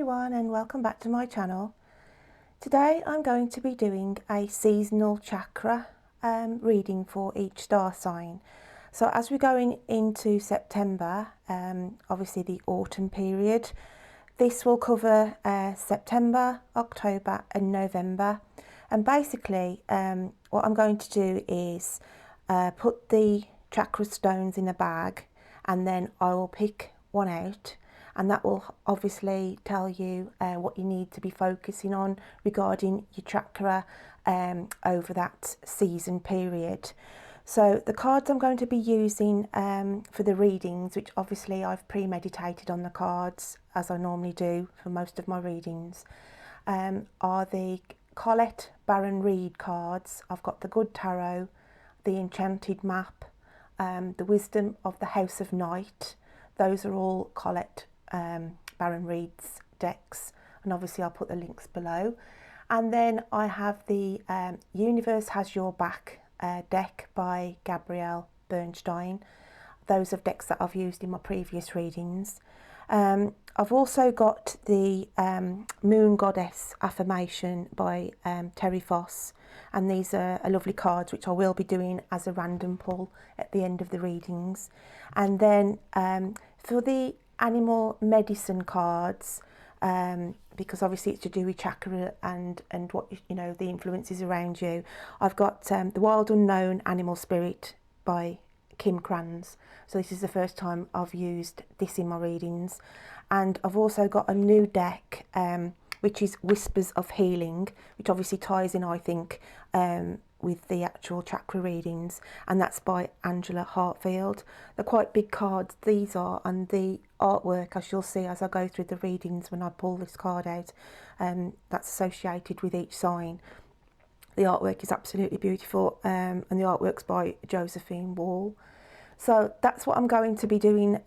everyone, and welcome back to my channel. Today I'm going to be doing a seasonal chakra reading for each star sign. So as we're going into September, obviously the autumn period, this will cover September, October and November. And basically what I'm going to do is put the chakra stones in a bag, and then I will pick one out, and that will obviously tell you what you need to be focusing on regarding your chakra over that season period. So the cards I'm going to be using for the readings, which obviously I've premeditated on the cards as I normally do for most of my readings, are the Colette Baron Reed cards. I've got the Good Tarot, the Enchanted Map, the Wisdom of the House of Night. Those are all Colette Baron Reed's decks, and obviously I'll put the links below. And then I have the Universe Has Your Back deck by Gabrielle Bernstein. Those are decks that I've used in my previous readings. I've also got the Moon Goddess Affirmation by Terry Foss, and these are lovely cards which I will be doing as a random pull at the end of the readings. And then for the animal medicine cards, because obviously it's to do with chakra and what you know, the influences around you, I've got the Wild Unknown Animal Spirit by Kim Kranz. So this is the first time I've used this in my readings. And I've also got a new deck which is Whispers of Healing, which obviously ties in, I think, with the actual chakra readings, and that's by Angela Hartfield. They're quite big cards, these are, and the artwork, as you'll see as I go through the readings when I pull this card out, that's associated with each sign. The artwork is absolutely beautiful, and the artwork's by Josephine Wall. So that's what I'm going to be doing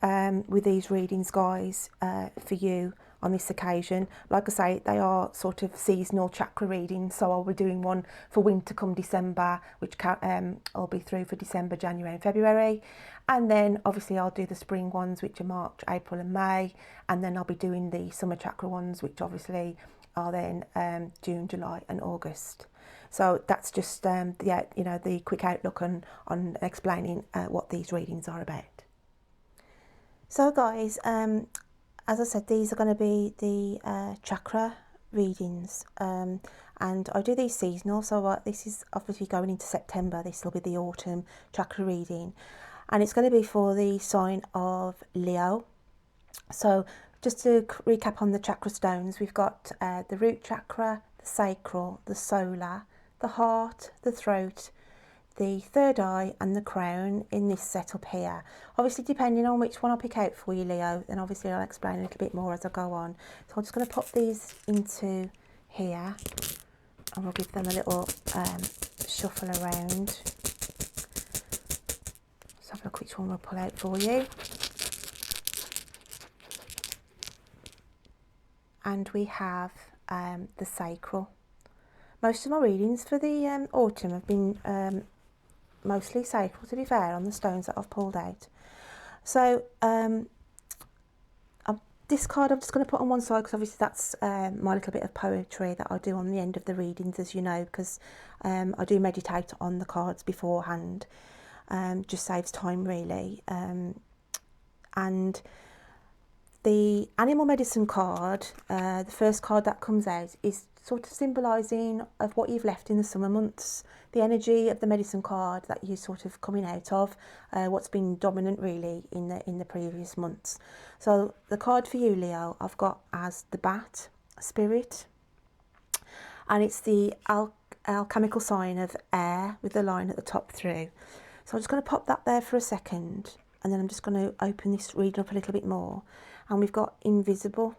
with these readings, guys, for you on this occasion. Like I say, they are sort of seasonal chakra readings, so I'll be doing one for winter come December, which I'll be through for December, January and February, and then obviously I'll do the spring ones, which are March, April and May, and then I'll be doing the summer chakra ones, which obviously are then June, July and August. So that's just yeah, you know, the quick outlook on explaining what these readings are about. So guys, as I said, these are going to be the chakra readings, and I do these seasonal. So this is obviously going into September. This will be the autumn chakra reading, and it's going to be for the sign of Leo. So just to recap on the chakra stones, we've got the root chakra, the sacral, the solar, the heart, the throat, the third eye and the crown in this setup here. Obviously depending on which one I pick out for you, Leo, then obviously I'll explain a little bit more as I go on. So I'm just going to pop these into here, and we'll give them a little shuffle around. Let's have a look which one we'll pull out for you. And we have the sacral. Most of my readings for the autumn have been mostly sacral, to be fair, on the stones that I've pulled out. So this card I'm just going to put on one side, because obviously that's my little bit of poetry that I do on the end of the readings, as you know, because I do meditate on the cards beforehand. Just saves time, really. And the animal medicine card, the first card that comes out, is sort of symbolising of what you've left in the summer months, the energy of the medicine card that you're sort of coming out of, what's been dominant really in the previous months. So the card for you, Leo, I've got as the bat spirit, and it's the alchemical sign of air with the line at the top through. So I'm just going to pop that there for a second, and then I'm just going to open this reading up a little bit more. And we've got invisible.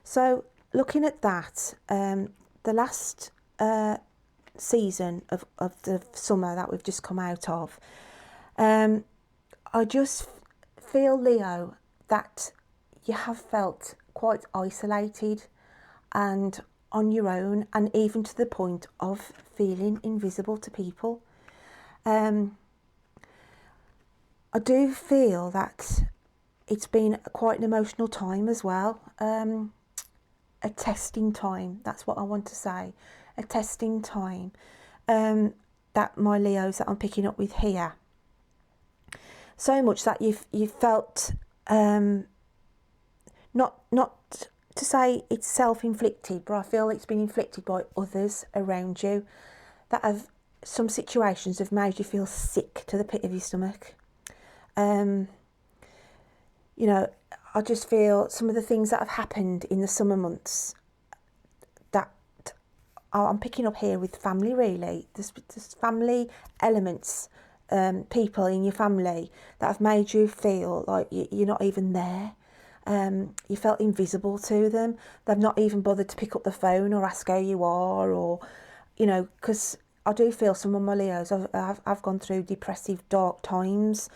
So looking at that, the last season of the summer that we've just come out of, I just feel, Leo, that you have felt quite isolated and on your own, and even to the point of feeling invisible to people. I do feel that it's been quite an emotional time as well. A testing time, that's what I want to say. A testing time. That my Leos that I'm picking up with here. So much that you've felt, not to say it's self-inflicted, but I feel it's been inflicted by others around you that have, some situations have made you feel sick to the pit of your stomach. You know, I just feel some of the things that have happened in the summer months that I'm picking up here with family, really. There's family elements, people in your family that have made you feel like you're not even there. You felt invisible to them. They've not even bothered to pick up the phone or ask how you are, or, you know, because I do feel some of my Leos, I've gone through depressive, dark times.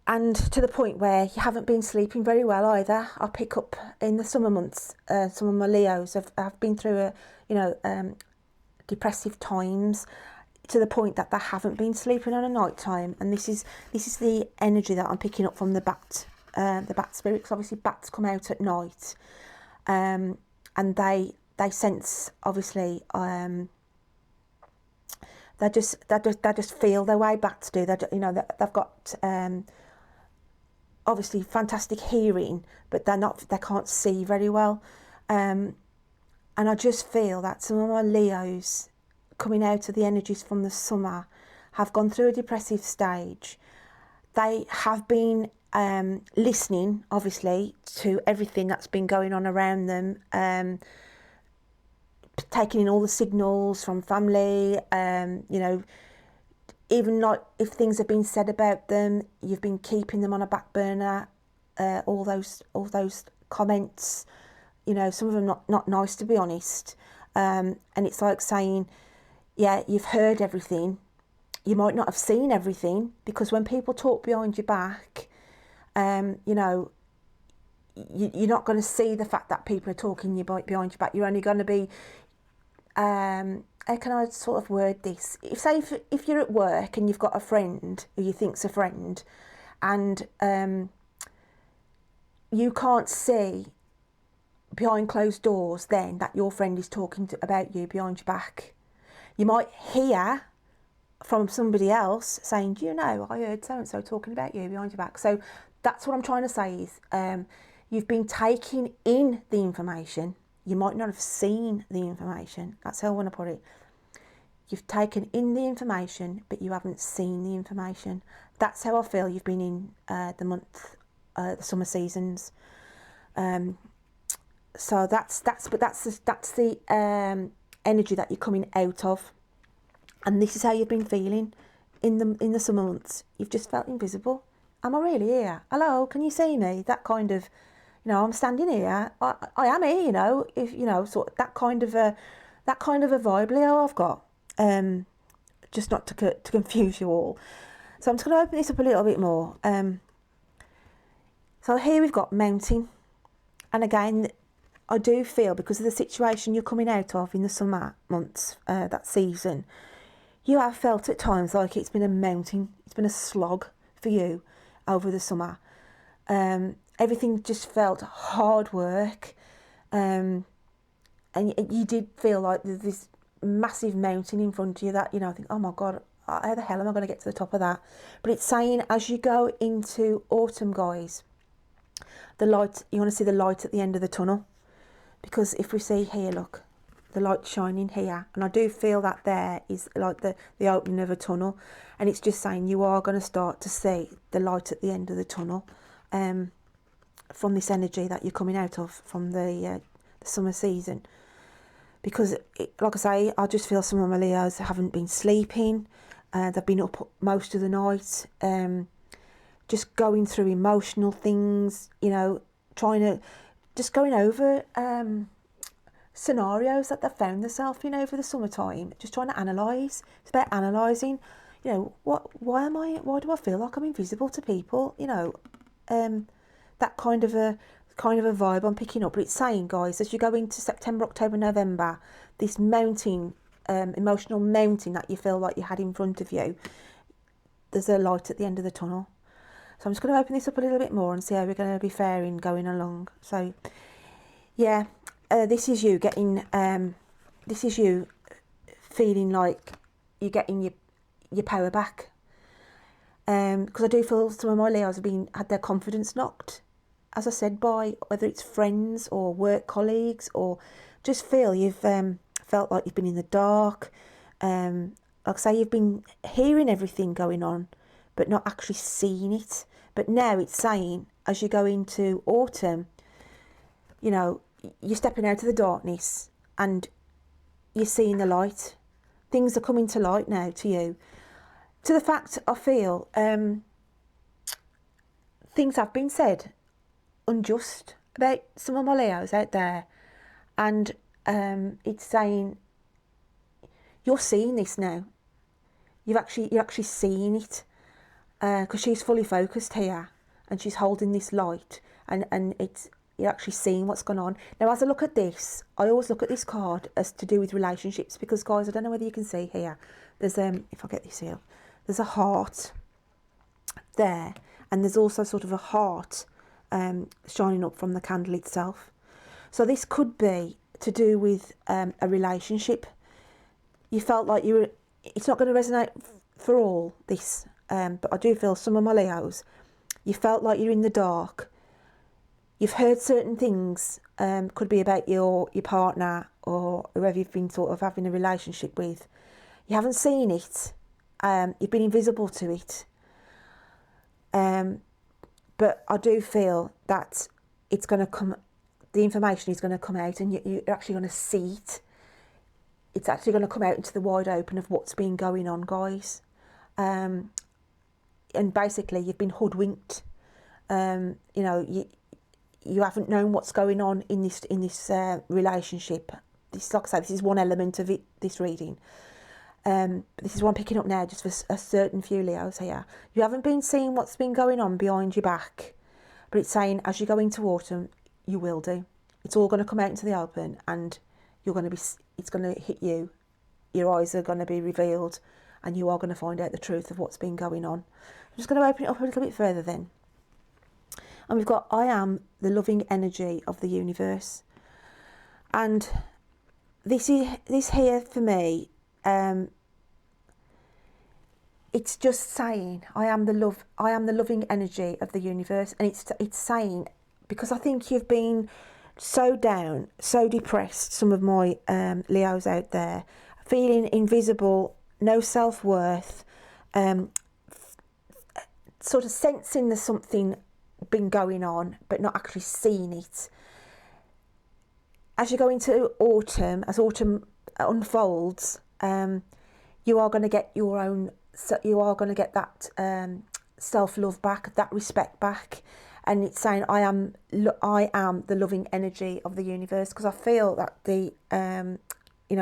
And to the point where you haven't been sleeping very well either. I pick up in the summer months, some of my Leos have been through depressive times, to the point that they haven't been sleeping on a night time. And this is the energy that I'm picking up from the bat spirit, because obviously bats come out at night, and they sense, obviously, they just feel their way. Bats do. You know, they've got obviously fantastic hearing, but they can't see very well. And I just feel that some of my Leos coming out of the energies from the summer have gone through a depressive stage. They have been listening, obviously, to everything that's been going on around them, taking in all the signals from family, you know, even like if things have been said about them, you've been keeping them on a back burner, all those comments, you know, some of them not nice, to be honest. And it's like saying, yeah, you've heard everything. You might not have seen everything, because when people talk behind your back, you know, you're not going to see the fact that people are talking behind your back. You're only going to be, how can I sort of word this? If you're at work and you've got a friend who you think's a friend, and you can't see behind closed doors then that your friend is talking about you behind your back. You might hear from somebody else saying, do you know, I heard so-and-so talking about you behind your back. So that's what I'm trying to say is, you've been taking in the information. You might not have seen the information. That's how I want to put it. You've taken in the information, but you haven't seen the information. That's how I feel you've been in the summer seasons. So that's the energy that you're coming out of, and this is how you've been feeling in the summer months. You've just felt invisible. Am I really here? Hello, can you see me? That kind of, you know, I'm standing here. I am here. You know, if you know, sort of that kind of a vibe, Leo, I've got. Just not to confuse you all. So I'm just going to open this up a little bit more. So here we've got mountain, and again, I do feel, because of the situation you're coming out of in the summer months, that season, you have felt at times like it's been a mountain, it's been a slog for you over the summer. Everything just felt hard work, and you did feel like there's this massive mountain in front of you that, you know, I think, oh my God, how the hell am I going to get to the top of that? But it's saying, as you go into autumn, guys, the light, you want to see the light at the end of the tunnel. Because if we see here, look, the light shining here, and I do feel that there is like the opening of a tunnel, and it's just saying you are going to start to see the light at the end of the tunnel, from this energy that you're coming out of from the summer season. Because, like I say, I just feel some of my Leos haven't been sleeping. They've been up most of the night, just going through emotional things, you know, just going over scenarios that they've found themselves in over the summertime, just trying to analyse. It's about analysing, you know, why do I feel like I'm invisible to people, you know, that kind of a vibe I'm picking up. But it's saying, guys, as you go into September, October, November, this mountain, emotional mountain that you feel like you had in front of you, there's a light at the end of the tunnel. So I'm just going to open this up a little bit more and see how we're going to be faring going along. So yeah, this is you getting, this is you feeling like you're getting your power back. Because I do feel some of my Leos have had their confidence knocked, as I said, by whether it's friends or work colleagues, or just feel you've felt like you've been in the dark. Like I say, you've been hearing everything going on, but not actually seeing it. But now it's saying, as you go into autumn, you know, you're stepping out of the darkness and you're seeing the light. Things are coming to light now to you. To the fact I feel things have been said unjust about some of my Leos out there, and it's saying you're seeing this now. You're actually seeing it, because she's fully focused here and she's holding this light, and you're actually seeing what's going on. Now, as I look at this, I always look at this card as to do with relationships, because guys, I don't know whether you can see here, there's if I get this here, there's a heart there, and there's also sort of a heart shining up from the candle itself. So this could be to do with a relationship. You felt like it's not going to resonate for all this, but I do feel some of my Leos, you felt like you're in the dark. You've heard certain things, could be about your partner or whoever you've been sort of having a relationship with. You haven't seen it, you've been invisible to it. But I do feel that it's going to come, the information is going to come out, and you're actually going to see it. It's actually going to come out into the wide open of what's been going on, guys. And basically, you've been hoodwinked. You know, you haven't known what's going on in this relationship. This, like I say, this is one element of it. This reading. This is what I'm picking up now, just for a certain few Leos here. You haven't been seeing what's been going on behind your back, but it's saying as you go into autumn, you will do. It's all going to come out into the open, and you're going to be. It's going to hit you. Your eyes are going to be revealed, and you are going to find out the truth of what's been going on. I'm just going to open it up a little bit further then. And we've got, I am the loving energy of the universe. And this here for me, it's just saying, I am the loving energy of the universe. And it's saying, because I think you've been so down, so depressed, some of my Leos out there, feeling invisible, no self-worth, sort of sensing there's something been going on, but not actually seeing it. As you go into autumn, as autumn unfolds, you are going to get your own, you are going to get that self-love back, that respect back. And it's saying, I am the loving energy of the universe, because I feel that the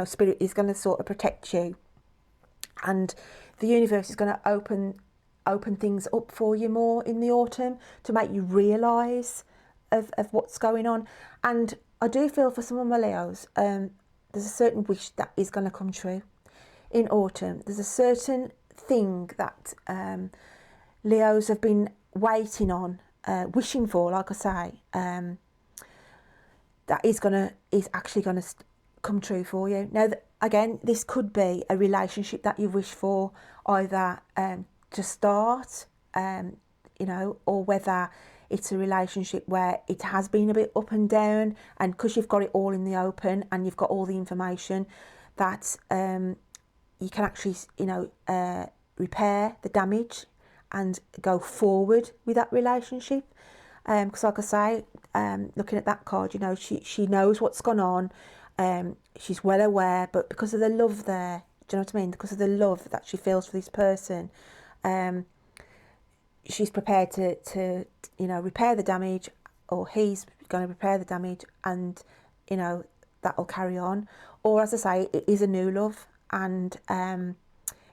spirit is going to sort of protect you, and the universe is going to open things up for you more in the autumn to make you realise of what's going on. And I do feel for some of my Leos, there's a certain wish that is going to come true in autumn. There's a certain thing that Leos have been waiting on, wishing for, like I say, that is actually going to come true for you. Now, again, this could be a relationship that you wish for, either to start, or whether it's a relationship where it has been a bit up and down, and because you've got it all in the open and you've got all the information, that you can actually, repair the damage and go forward with that relationship. Because like I say, looking at that card, she knows what's gone on. She's well aware, but because of the love there, do you know what I mean? Because of the love that she feels for this person, she's prepared to repair the damage, or he's going to repair the damage, and that'll carry on. Or, as I say, it is a new love, and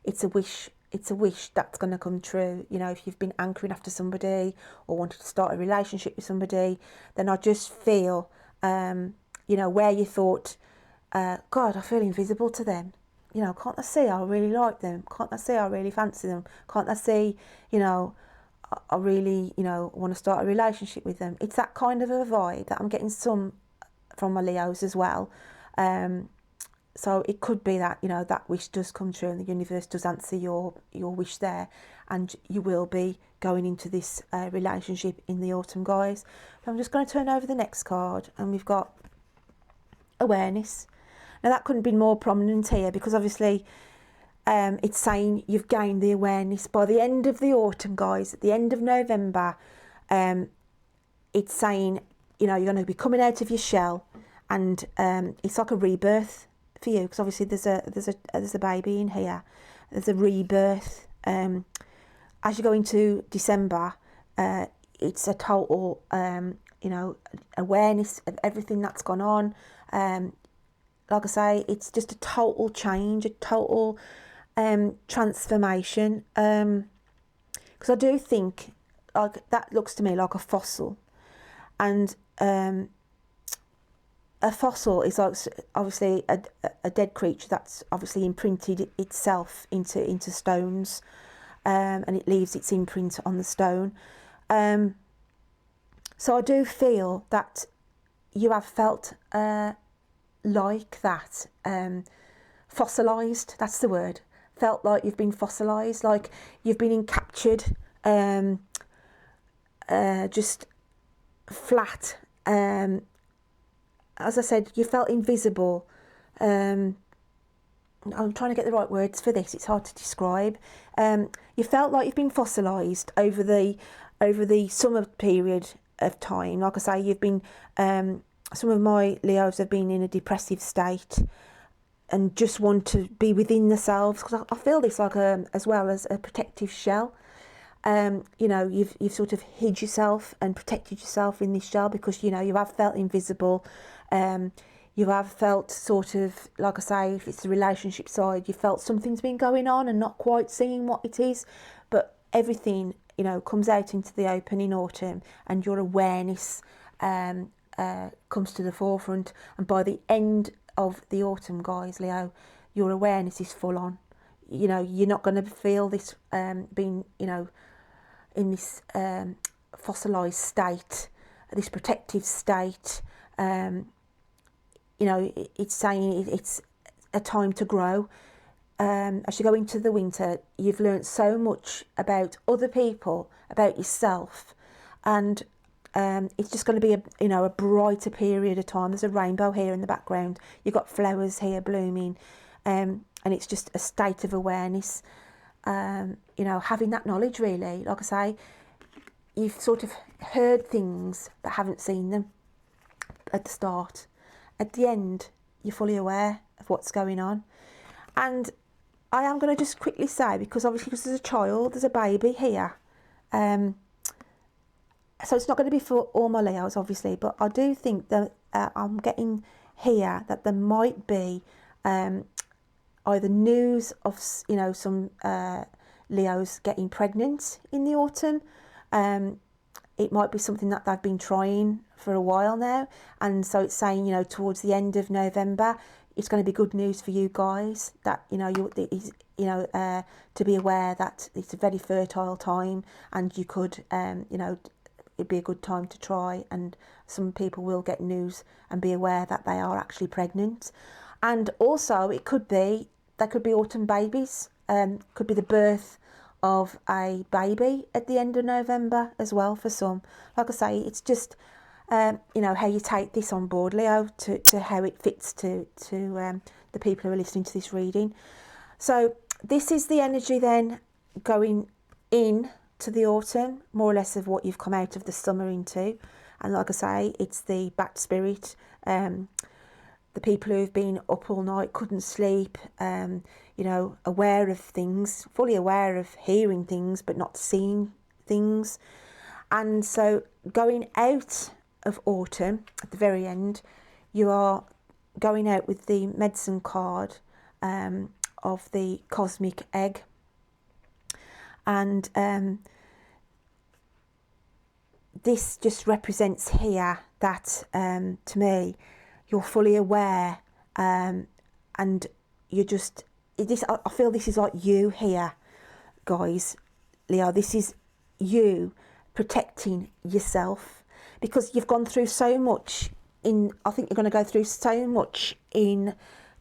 it's a wish that's going to come true. If you've been anchoring after somebody or wanted to start a relationship with somebody, then I just feel where you thought, God, I feel invisible to them. Can't I see I really like them? Can't I see I really fancy them? Can't I see, I really, you know, want to start a relationship with them. It's that kind of a vibe that I'm getting some from my Leos as well. So it could be that, you know, that wish does come true and the universe does answer your wish there, and you will be going into this relationship in the autumn, guys. So I'm just going to turn over the next card, and we've got awareness. Now that couldn't be more prominent here, because obviously it's saying you've gained the awareness by the end of the autumn, guys. At the end of November, it's saying, you know, you're going to be coming out of your shell, and it's like a rebirth for you, because obviously there's a baby in here. There's a rebirth. As you go into December, it's a total, you know, awareness of everything that's gone on. Like I say, it's just a total change, a total transformation. Because I do think, like, that looks to me like a fossil, and a fossil is like obviously a dead creature that's obviously imprinted itself into stones, and it leaves its imprint on the stone. So I do feel that you have felt like that, fossilised, that's the word. Felt like you've been fossilised, like you've been captured, just flat. As I said, you felt invisible. I'm trying to get the right words for this, it's hard to describe. You felt like you've been fossilised over the summer period of time. Like I say, you've been, some of my Leos have been in a depressive state and just want to be within themselves, because I feel this like as well as a protective shell. You know, you've sort of hid yourself and protected yourself in this shell, because, you know, you have felt invisible. You have felt sort of, like I say, if it's the relationship side, you felt something's been going on and not quite seeing what it is. But everything, you know, comes out into the open in autumn, and your awareness comes to the forefront. And by the end of the autumn, guys, Leo, your awareness is full on. You know, you're not going to feel this being, you know, in this fossilised state, this protective state. You know, it's saying it's a time to grow. As you go into the winter, you've learnt so much about other people, about yourself, and it's just going to be a brighter period of time. There's a rainbow here in the background. You've got flowers here blooming, and it's just a state of awareness. You know, having that knowledge, really. Like I say, you've sort of heard things but haven't seen them at the start. At the end, you're fully aware of what's going on. And I am going to just quickly say, because obviously there's a child, there's a baby here. So it's not going to be for all my Leos, obviously, but I do think that I'm getting here that there might be either news of, you know, some Leos getting pregnant in the autumn. It might be something that they've been trying for a while now, and so it's saying, you know, towards the end of November, it's going to be good news for you guys, that, you know, to be aware that it's a very fertile time, and you could, you know, it'd be a good time to try, and some people will get news and be aware that they are actually pregnant. And also it could be, there could be autumn babies, could be the birth of a baby at the end of November as well for some. Like I say, it's just, you know, how you take this on board, Leo, to how it fits to the people who are listening to this reading. So this is the energy then going in to the autumn, more or less of what you've come out of the summer into. And like I say, it's the bat spirit, the people who've been up all night, couldn't sleep, you know, aware of things, fully aware of hearing things but not seeing things. And so going out of autumn, at the very end, you are going out with the medicine card of the cosmic egg. And this just represents here that, to me, you're fully aware, and you're just, I feel this is like you here, guys, Leo. This is you protecting yourself, because you've gone through so much I think you're going to go through so much in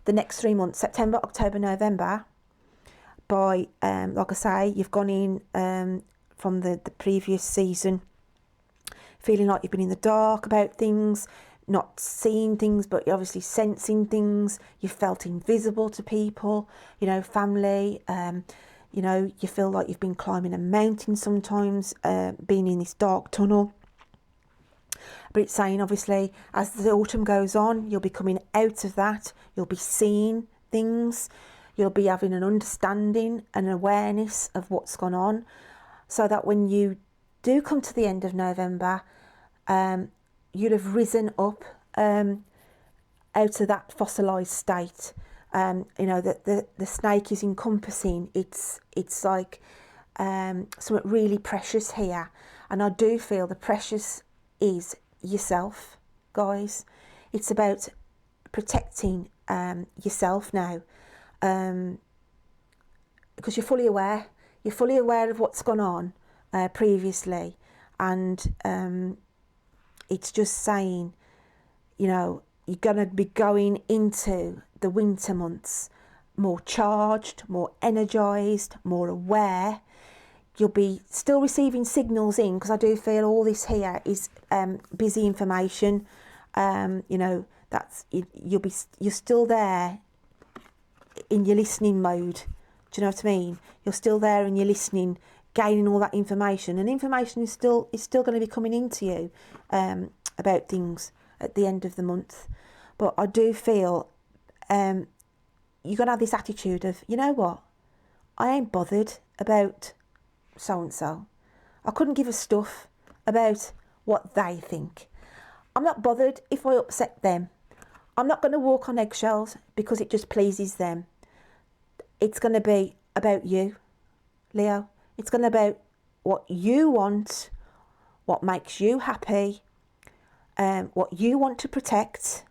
the next 3 months, September, October, November. By, like I say, you've gone in from the previous season feeling like you've been in the dark about things, not seeing things, but you're obviously sensing things. You felt invisible to people, you know, family. You know, you feel like you've been climbing a mountain sometimes, being in this dark tunnel. But it's saying, obviously, as the autumn goes on, you'll be coming out of that. You'll be seeing things. You'll be having an understanding and an awareness of what's gone on, so that when you do come to the end of November, you'll have risen up out of that fossilised state. You know, that the snake is encompassing. It's like something really precious here. And I do feel the precious is yourself, guys. It's about protecting yourself now, because you're fully aware. You're fully aware of what's gone on previously, and it's just saying, you know, you're going to be going into the winter months more charged, more energised, more aware. You'll be still receiving signals in, because I do feel all this here is busy information. You know, that's you're still there in your listening mode. Do you know what I mean? You're still there and you're listening, gaining all that information, and information is still going to be coming into you about things at the end of the month. But I do feel you're going to have this attitude of, you know what, I ain't bothered about so-and-so. I couldn't give a stuff about what they think. I'm not bothered if I upset them. I'm not going to walk on eggshells because it just pleases them. It's going to be about you, Leo. It's going to be about what you want, what makes you happy, what you want to protect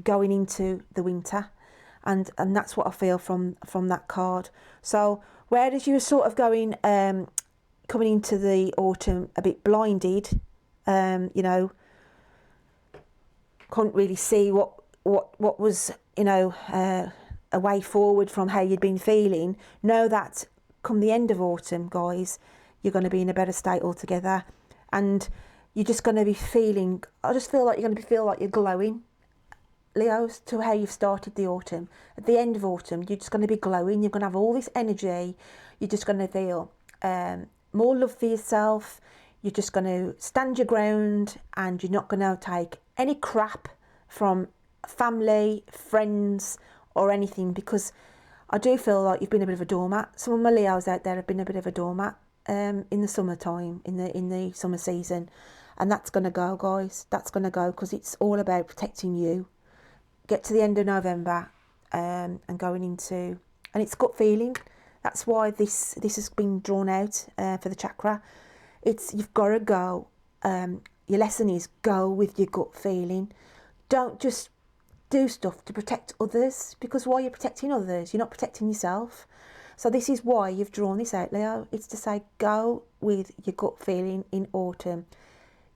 going into the winter. And that's what I feel from that card. So whereas you were sort of going, coming into the autumn a bit blinded, you know, couldn't really see what was, you know, a way forward from how you'd been feeling. Know that come the end of autumn, guys, you're going to be in a better state altogether, and you're just going to be feeling, I just feel like you're going to feel like you're glowing, Leos, to how you've started the autumn. At the end of autumn, you're just going to be glowing. You're going to have all this energy. You're just going to feel more love for yourself. You're just going to stand your ground, and you're not going to take any crap from family, friends, or anything, because I do feel like you've been a bit of a doormat. Some of my Leos out there have been a bit of a doormat in the summertime, in the summer season, and that's going to go, guys. That's going to go, because it's all about protecting you. Get to the end of November and going into, and it's gut feeling. That's why this has been drawn out for the chakra. It's, you've got to go. Your lesson is go with your gut feeling. Don't just do stuff to protect others, because while you're protecting others, you're not protecting yourself. So this is why you've drawn this out, Leo. It's to say go with your gut feeling in autumn.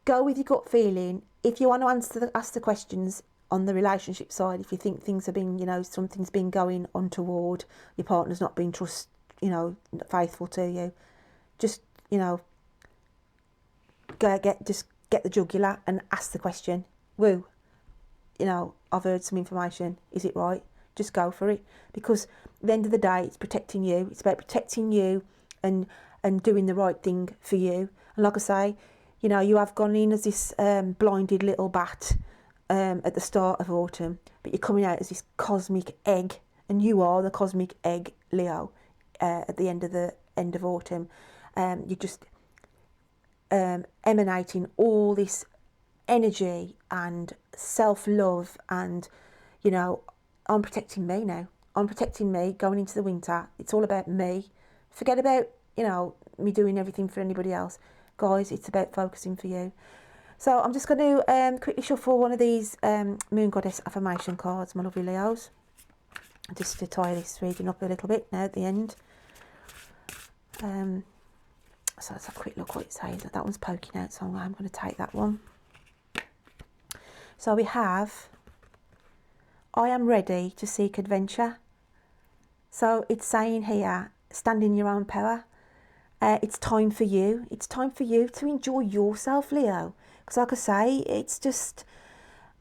Go with your gut feeling. If you want to ask the questions on the relationship side, if you think things have been, you know, something's been going untoward, your partner's not been faithful to you, just, you know, get the jugular and ask the question. Woo, you know, I've heard some information. Is it right? Just go for it, because at the end of the day, it's protecting you. It's about protecting you and doing the right thing for you. And like I say, you know, you have gone in as this blinded little bat at the start of autumn, but you're coming out as this cosmic egg, and you are the cosmic egg, Leo, at the end of autumn. You're just emanating all this energy and self-love, and, you know, I'm protecting me now. I'm protecting me going into the winter. It's all about me. Forget about, you know, me doing everything for anybody else. Guys, it's about focusing for you. So I'm just going to quickly shuffle one of these Moon Goddess affirmation cards, my lovely Leos, just to tie this reading up a little bit now at the end. So let's have a quick look what it says. That one's poking out, so I'm going to take that one. So we have, I am ready to seek adventure. So it's saying here, stand in your own power. It's time for you. It's time for you to enjoy yourself, Leo. Because like I say, it's just,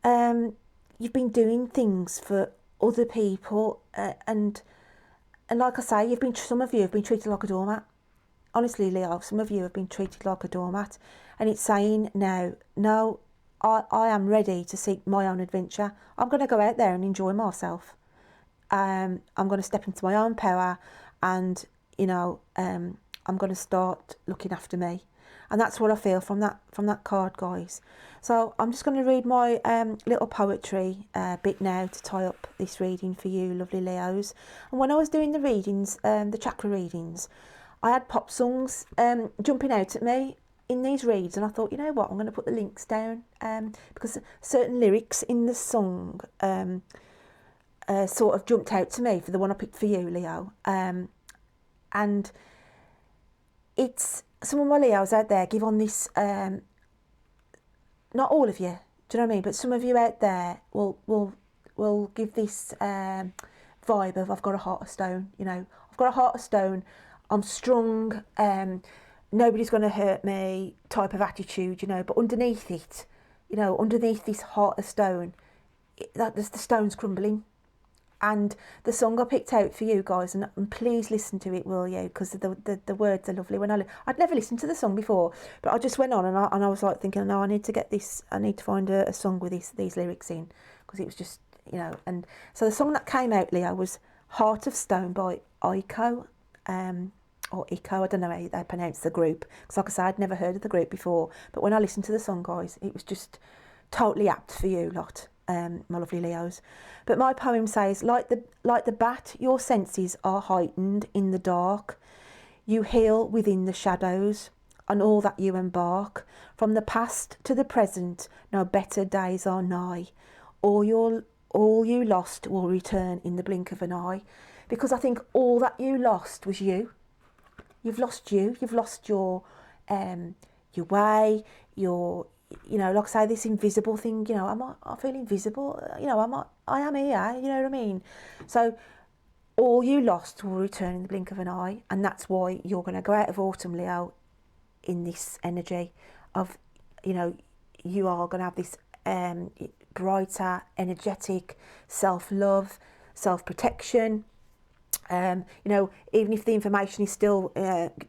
you've been doing things for other people, and like I say, some of you have been treated like a doormat. Honestly, Leo, some of you have been treated like a doormat, and it's saying now, no, I am ready to seek my own adventure. I'm going to go out there and enjoy myself. I'm going to step into my own power, and you know, I'm going to start looking after me, and that's what I feel from that card, guys. So I'm just going to read my little poetry bit now to tie up this reading for you, lovely Leos. And when I was doing the readings, the chakra readings, I had pop songs jumping out at me in these reads, and I thought, you know what, I'm going to put the links down because certain lyrics in the song sort of jumped out to me for the one I picked for you, Leo. And it's some of my Leos out there give on this, not all of you, do you know what I mean? But some of you out there will give this vibe of, I've got a heart of stone, you know, I've got a heart of stone, I'm strong, nobody's going to hurt me type of attitude, you know. But underneath it, you know, underneath this heart of stone, the stone's crumbling. And the song I picked out for you guys, and please listen to it, will you? Because the words are lovely. I'd never listened to the song before, but I just went on and I was like thinking, no, I need to get this. I need to find a song with these lyrics in, because it was just, you know. And so the song that came out, Leo, was "Heart of Stone" by Ico, or Ico. I don't know how they pronounce the group, because like I said, I'd never heard of the group before. But when I listened to the song, guys, it was just totally apt for you lot. My lovely Leos. But my poem says, like the bat, your senses are heightened in the dark. You heal within the shadows on all that you embark. From the past to the present, no better days are nigh. All you lost will return in the blink of an eye. Because I think all that you lost was you. You've lost you. You've lost your way, you know, like I say, this invisible thing, you know, I feel invisible, you know, I am here, you know what I mean? So all you lost will return in the blink of an eye, and that's why you're going to go out of autumn, Leo, in this energy of, you know, you are going to have this brighter, energetic self-love, self-protection. You know, even if the information is still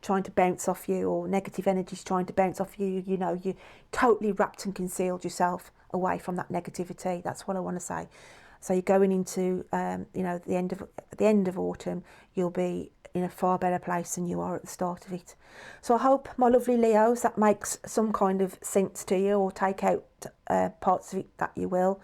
trying to bounce off you, or negative energy is trying to bounce off you, you know, you totally wrapped and concealed yourself away from that negativity. That's what I want to say. So you're going into, you know, the end of autumn, you'll be in a far better place than you are at the start of it. So I hope, my lovely Leos, that makes some kind of sense to you, or take out parts of it that you will.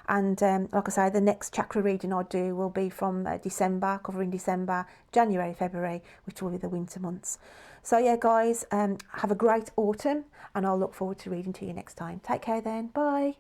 And like I say, the next chakra reading I do will be from December, covering December, January, February, which will be the winter months. So yeah, guys, have a great autumn, and I'll look forward to reading to you next time. Take care then. Bye.